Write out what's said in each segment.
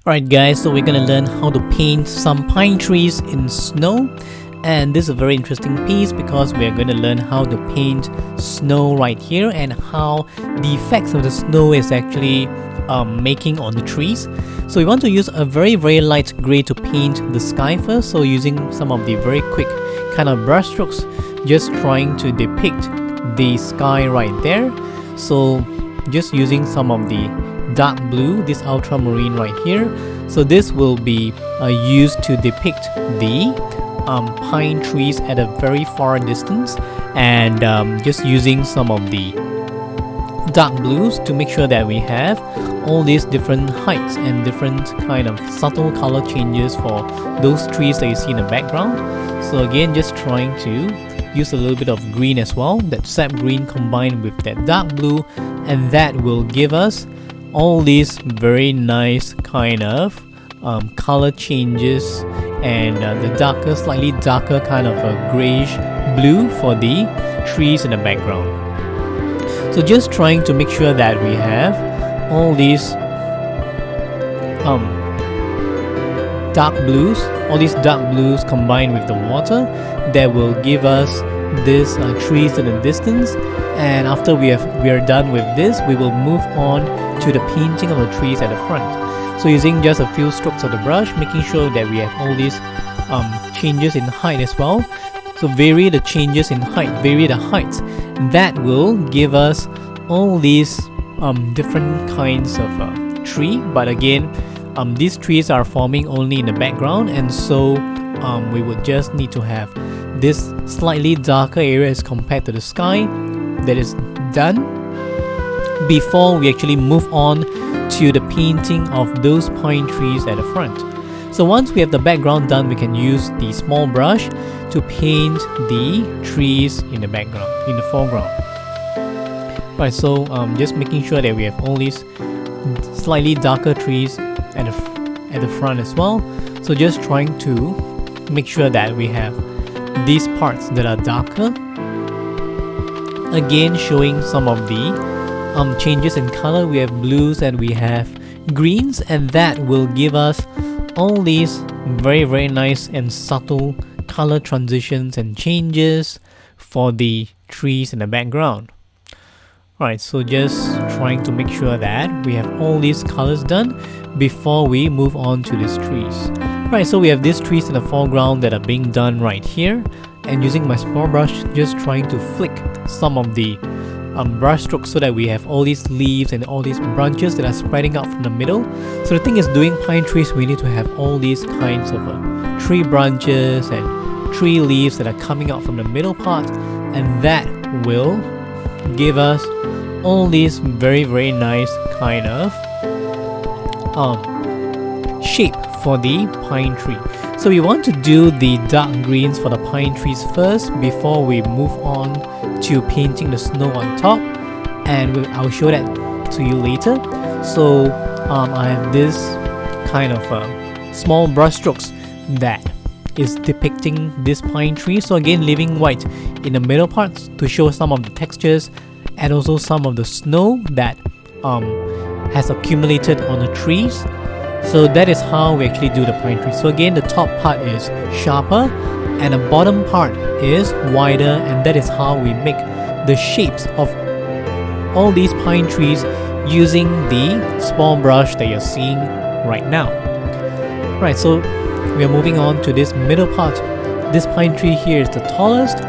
Alright guys, so we're gonna learn how to paint some pine trees in snow, and this is a very interesting piece because we're going to learn how to paint snow right here and how the effects of the snow is actually making on the trees. So we want to use a very light gray to paint the sky first, so using some of the very quick kind of brush strokes, just trying to depict the sky right there. So just using some of the dark blue, this ultramarine right here. So this will be used to depict the pine trees at a very far distance, and just using some of the dark blues to make sure that we have all these different heights and different kind of subtle color changes for those trees that you see in the background. So again, just trying to use a little bit of green as well, that sap green combined with that dark blue, and that will give us all these very nice kind of color changes, and the darker, slightly darker kind of a grayish blue for the trees in the background. So just trying to make sure that we have all these dark blues combined with the water that will give us this trees in the distance. And after we are done with this, we will move on to the painting of the trees at the front. So using just a few strokes of the brush, making sure that we have all these changes in height as well. So vary the changes in height, vary the heights. That will give us all these different kinds of tree. But again, these trees are forming only in the background, and so we would just need to have this slightly darker area as compared to the sky that is done before we actually move on to the painting of those pine trees at the front. So once we have the background done, we can use the small brush to paint the trees in the background, in the foreground. Right, so just making sure that we have all these slightly darker trees at the front as well. So just trying to make sure that we have these parts that are darker. Again, showing some of the changes in color. We have blues and we have greens, and that will give us all these very nice and subtle color transitions and changes for the trees in the background. Alright, so just trying to make sure that we have all these colors done before we move on to these trees. Right, so we have these trees in the foreground that are being done right here, and using my small brush, just trying to flick some of the brush strokes so that we have all these leaves and all these branches that are spreading out from the middle. So the thing is, doing pine trees, we need to have all these kinds of tree branches and tree leaves that are coming out from the middle part, and that will give us all these very nice kind of shape for the pine tree. So we want to do the dark greens for the pine trees first before we move on to painting the snow on top, and I'll show that to you later. So I have this kind of small brush strokes that is depicting this pine tree. So again, leaving white in the middle parts to show some of the textures and also some of the snow that has accumulated on the trees. So that is how we actually do the pine tree. So again, the top part is sharper and the bottom part is wider, and that is how we make the shapes of all these pine trees using the small brush that you're seeing right now. Right, so we are moving on to this middle part. This pine tree here is the tallest.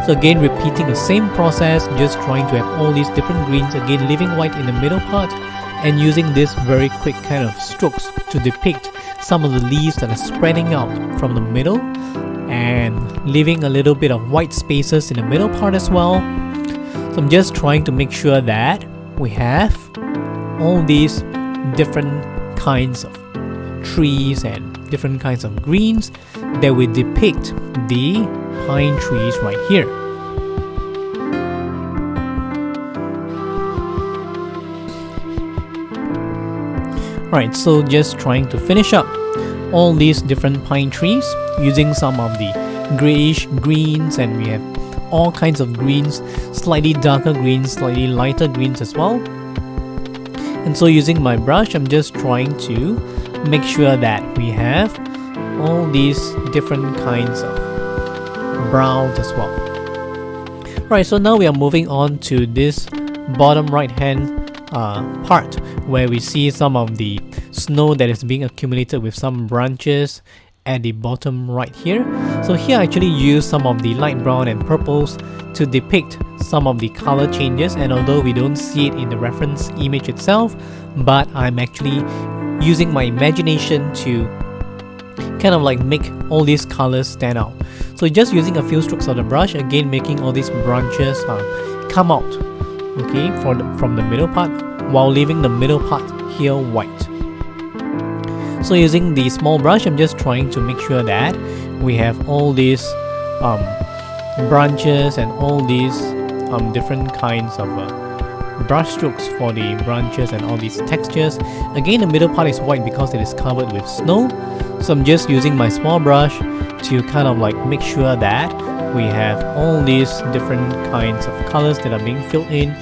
So again, repeating the same process, just trying to have all these different greens, again leaving white in the middle part, and using this very quick kind of strokes to depict some of the leaves that are spreading out from the middle, and leaving a little bit of white spaces in the middle part as well. So I'm just trying to make sure that we have all these different kinds of trees and different kinds of greens that will depict the pine trees right here. Right, so just trying to finish up all these different pine trees using some of the grayish greens, and we have all kinds of greens, slightly darker greens, slightly lighter greens as well. And so using my brush, I'm just trying to make sure that we have all these different kinds of browns as well. Right, so now we are moving on to this bottom right hand part where we see some of the snow that is being accumulated with some branches at the bottom right here. So here I actually use some of the light brown and purples to depict some of the color changes, and although we don't see it in the reference image itself, but I'm actually using my imagination to kind of like make all these colors stand out. So just using a few strokes of the brush, again making all these branches come out, okay, from the middle part, while leaving the middle part here white. So using the small brush, I'm just trying to make sure that we have all these branches and all these different kinds of brush strokes for the branches and all these textures. Again, the middle part is white because it is covered with snow. So I'm just using my small brush to kind of like make sure that we have all these different kinds of colors that are being filled in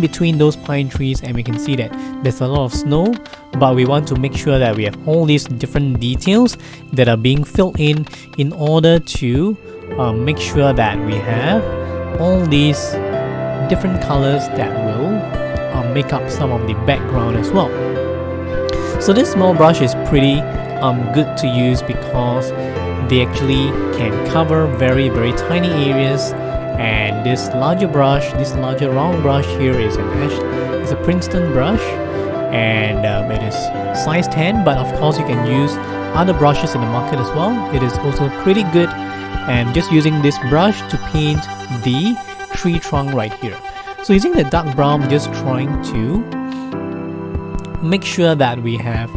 between those pine trees, and we can see that there's a lot of snow, but we want to make sure that we have all these different details that are being filled in order to make sure that we have all these different colors that will make up some of the background as well. So this small brush is pretty good to use because they actually can cover very tiny areas, and this larger brush, this larger round brush here is a Princeton brush, and it is size 10, but of course you can use other brushes in the market as well. It is also pretty good, and just using this brush to paint the tree trunk right here. So using the dark brown, just trying to make sure that we have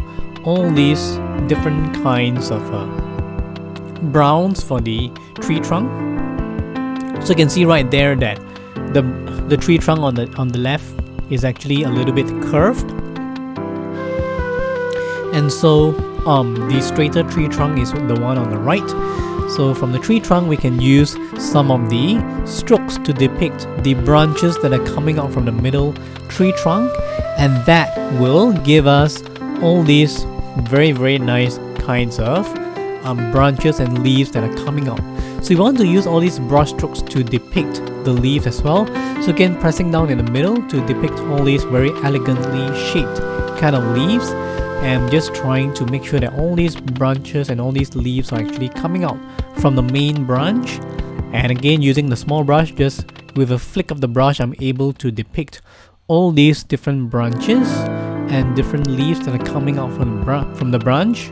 all these different kinds of browns for the tree trunk. So you can see right there that the tree trunk on the left is actually a little bit curved, and so the straighter tree trunk is the one on the right. So from the tree trunk we can use some of the strokes to depict the branches that are coming out from the middle tree trunk, and that will give us all these very nice kinds of branches and leaves that are coming out. So we want to use all these brush strokes to depict the leaves as well. So again, pressing down in the middle to depict all these very elegantly shaped kind of leaves, and just trying to make sure that all these branches and all these leaves are actually coming out from the main branch. And again, using the small brush, just with a flick of the brush, I'm able to depict all these different branches and different leaves that are coming out from the branch.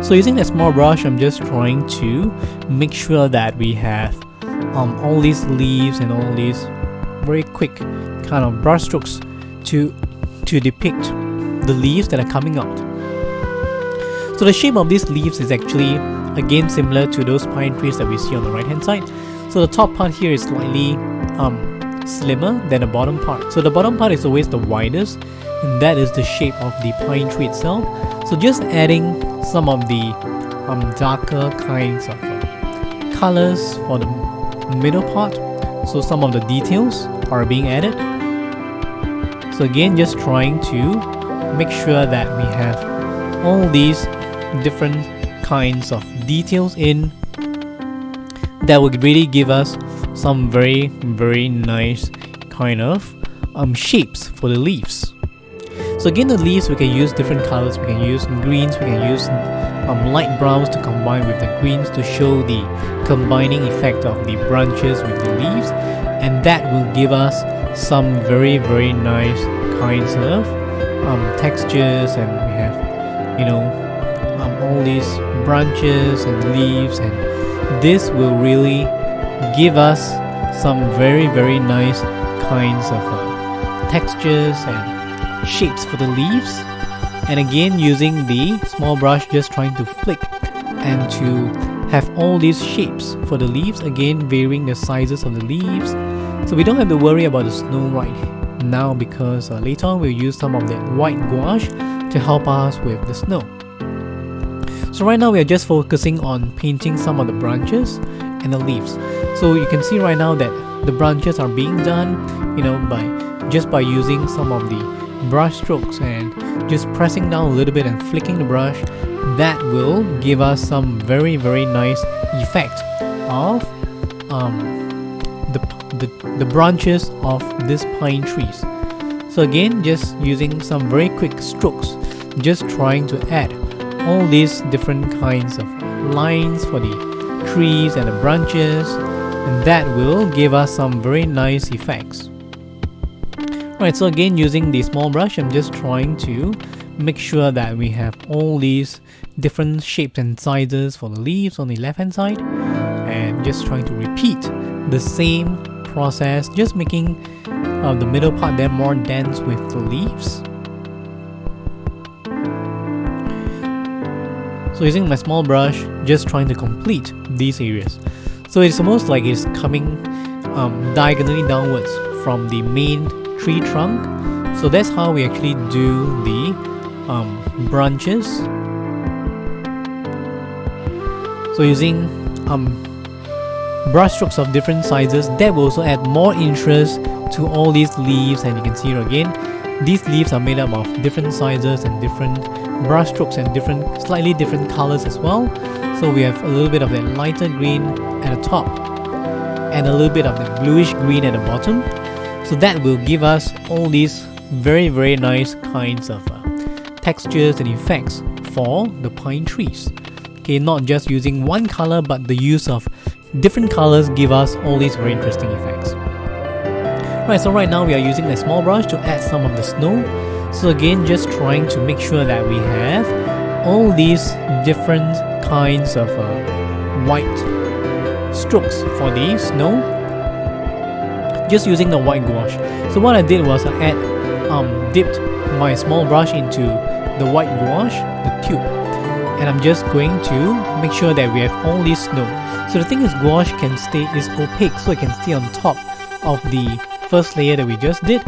So using a small brush, I'm just trying to make sure that we have all these leaves and all these very quick kind of brush strokes to depict the leaves that are coming out. So the shape of these leaves is actually again similar to those pine trees that we see on the right hand side. So the top part here is slightly slimmer than the bottom part. So the bottom part is always the widest, and that is the shape of the pine tree itself. So just adding some of the darker kinds of colors for the middle part, so some of the details are being added. So again, just trying to make sure that we have all these different kinds of details in that would really give us some very nice kind of shapes for the leaves. So again, the leaves, we can use different colors. We can use greens, we can use light browns to combine with the greens to show the combining effect of the branches with the leaves, and that will give us some very nice kinds of textures. And we have all these branches and leaves, and this will really give us some very nice kinds of textures and shapes for the leaves. And again, using the small brush, just trying to flick and to have all these shapes for the leaves, again varying the sizes of the leaves, so we don't have to worry about the snow right now, because later on we'll use some of that white gouache to help us with the snow. So right now we are just focusing on painting some of the branches and the leaves. So you can see right now that the branches are being done by using some of the brush strokes and just pressing down a little bit and flicking the brush, that will give us some very nice effect of the branches of these pine trees. So again, just using some very quick strokes, just trying to add all these different kinds of lines for the trees and the branches, and that will give us some very nice effects. Right, so again, using the small brush, I'm just trying to make sure that we have all these different shapes and sizes for the leaves on the left hand side, and just trying to repeat the same process, just making the middle part there more dense with the leaves. So using my small brush, just trying to complete these areas. So it's almost like it's coming diagonally downwards from the main tree trunk. So that's how we actually do the branches. So using brush strokes of different sizes, that will also add more interest to all these leaves. And you can see here again, these leaves are made up of different sizes and different brush strokes and slightly different colors as well. So we have a little bit of the lighter green at the top and a little bit of the bluish green at the bottom. So that will give us all these very nice kinds of textures and effects for the pine trees. Okay, not just using one color, but the use of different colors give us all these very interesting effects. Right, so right now we are using a small brush to add some of the snow. So again, just trying to make sure that we have all these different kinds of white strokes for the snow, just using the white gouache. So what I did was I dipped my small brush into the white gouache, the tube, and I'm just going to make sure that we have all this snow. So the thing is, gouache is opaque, so it can stay on top of the first layer that we just did.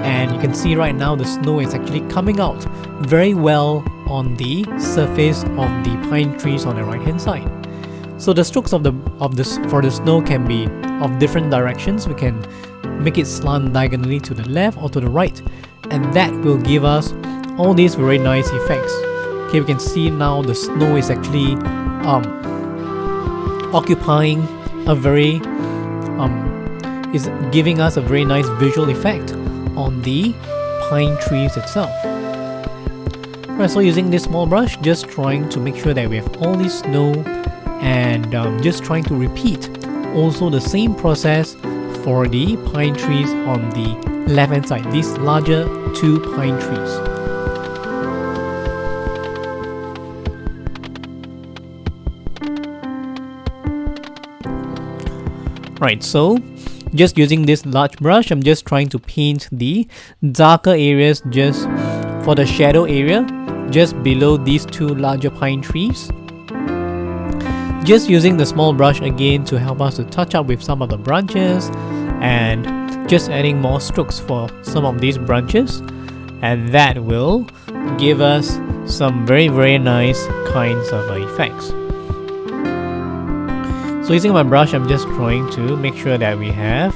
And you can see right now the snow is actually coming out very well on the surface of the pine trees on the right hand side. So the strokes for the snow can be of different directions. We can make it slant diagonally to the left or to the right, and that will give us all these very nice effects. Okay, we can see now the snow is actually occupying a very is giving us a very nice visual effect on the pine trees itself. Right, so using this small brush, just trying to make sure that we have all this snow, and just trying to repeat also the same process for the pine trees on the left hand side, these larger two pine trees. Right, so just using this large brush, I'm just trying to paint the darker areas just for the shadow area just below these two larger pine trees. Just using the small brush again to help us to touch up with some of the branches, and just adding more strokes for some of these branches, and that will give us some very nice kinds of effects. So using my brush, I'm just trying to make sure that we have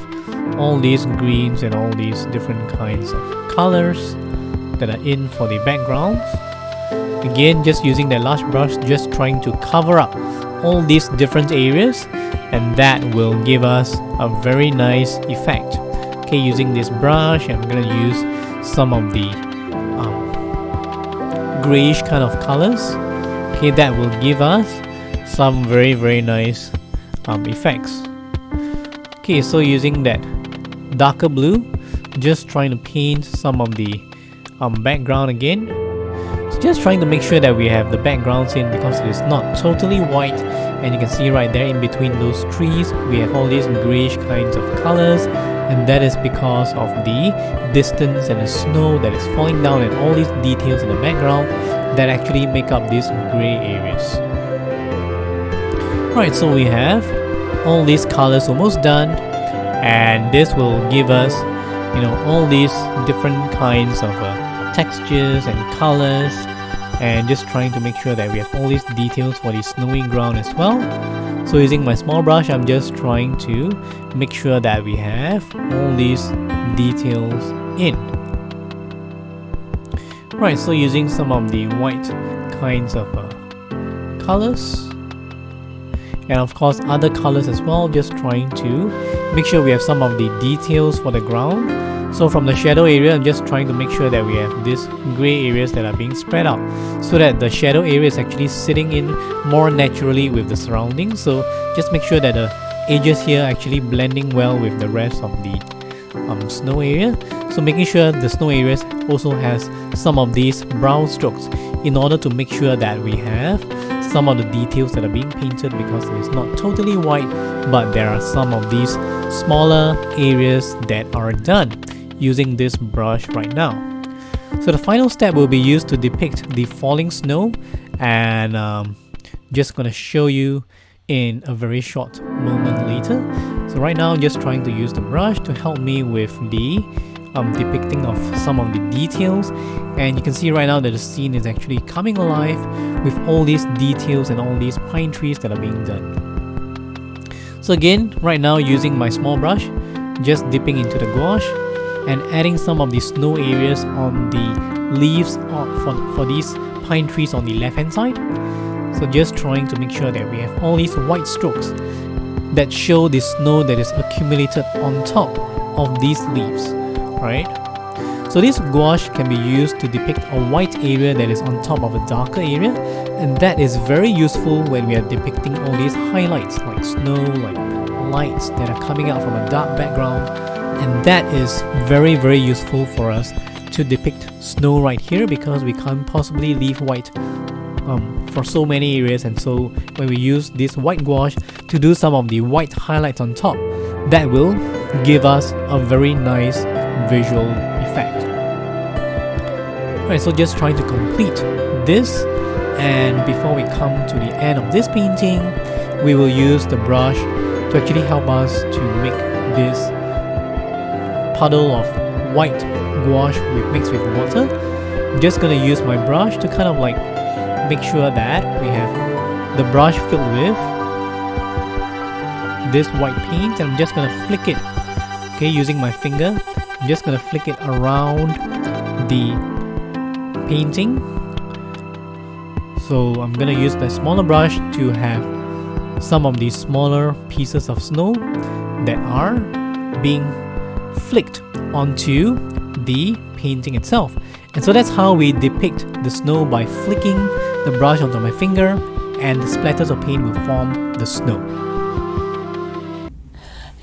all these greens and all these different kinds of colors that are in for the backgrounds. Again, just using the large brush, just trying to cover up all these different areas, and that will give us a very nice effect. Okay, using this brush, I'm gonna use some of the grayish kind of colors. Okay, that will give us some very nice effects. Okay, so using that darker blue, just trying to paint some of the background again. So just trying to make sure that we have the backgrounds in, because it is not totally white, and you can see right there in between those trees we have all these grayish kinds of colors, and that is because of the distance and the snow that is falling down and all these details in the background that actually make up these gray areas. Right, so we have all these colors almost done, and this will give us, you know, all these different kinds of textures and colors, and just trying to make sure that we have all these details for the snowy ground as well. So using my small brush, I'm just trying to make sure that we have all these details in. Right, so using some of the white kinds of colors, and of course other colors as well, just trying to make sure we have some of the details for the ground. So from the shadow area, I'm just trying to make sure that we have these gray areas that are being spread out, so that the shadow area is actually sitting in more naturally with the surroundings. So just make sure that the edges here are actually blending well with the rest of the snow area. So making sure the snow areas also has some of these brown strokes in order to make sure that we have some of the details that are being painted, because it's not totally white, but there are some of these smaller areas that are done using this brush right now. So the final step will be used to depict the falling snow, and just gonna show you in a very short moment later. So right now I'm just trying to use the brush to help me with the depicting of some of the details, and you can see right now that the scene is actually coming alive with all these details and all these pine trees that are being done. So again, right now using my small brush, just dipping into the gouache and adding some of the snow areas on the leaves for these pine trees on the left hand side. So just trying to make sure that we have all these white strokes that show the snow that is accumulated on top of these leaves, right? So this gouache can be used to depict a white area that is on top of a darker area, and that is very useful when we are depicting all these highlights like snow, like lights that are coming out from a dark background, and that is very useful for us to depict snow right here, because we can't possibly leave white for so many areas. And so when we use this white gouache to do some of the white highlights on top, that will give us a very nice visual effect. Alright, so just trying to complete this, and before we come to the end of this painting, we will use the brush to actually help us to make this puddle of white gouache mixed with water. I'm just gonna use my brush to kind of like make sure that we have the brush filled with this white paint, and I'm just gonna flick it, okay, using my finger. I'm just gonna flick it around the painting. So I'm gonna use the smaller brush to have some of these smaller pieces of snow that are being flicked onto the painting itself. And so that's how we depict the snow, by flicking the brush onto my finger, and the splatters of paint will form the snow.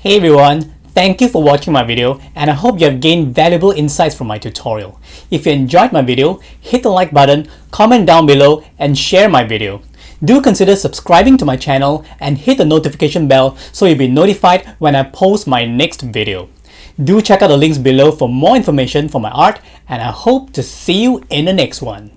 Hey everyone, thank you for watching my video, and I hope you have gained valuable insights from my tutorial. If you enjoyed my video, hit the like button, comment down below, and share my video. Do consider subscribing to my channel and hit the notification bell so you'll be notified when I post my next video. Do check out the links below for more information for my art, and I hope to see you in the next one.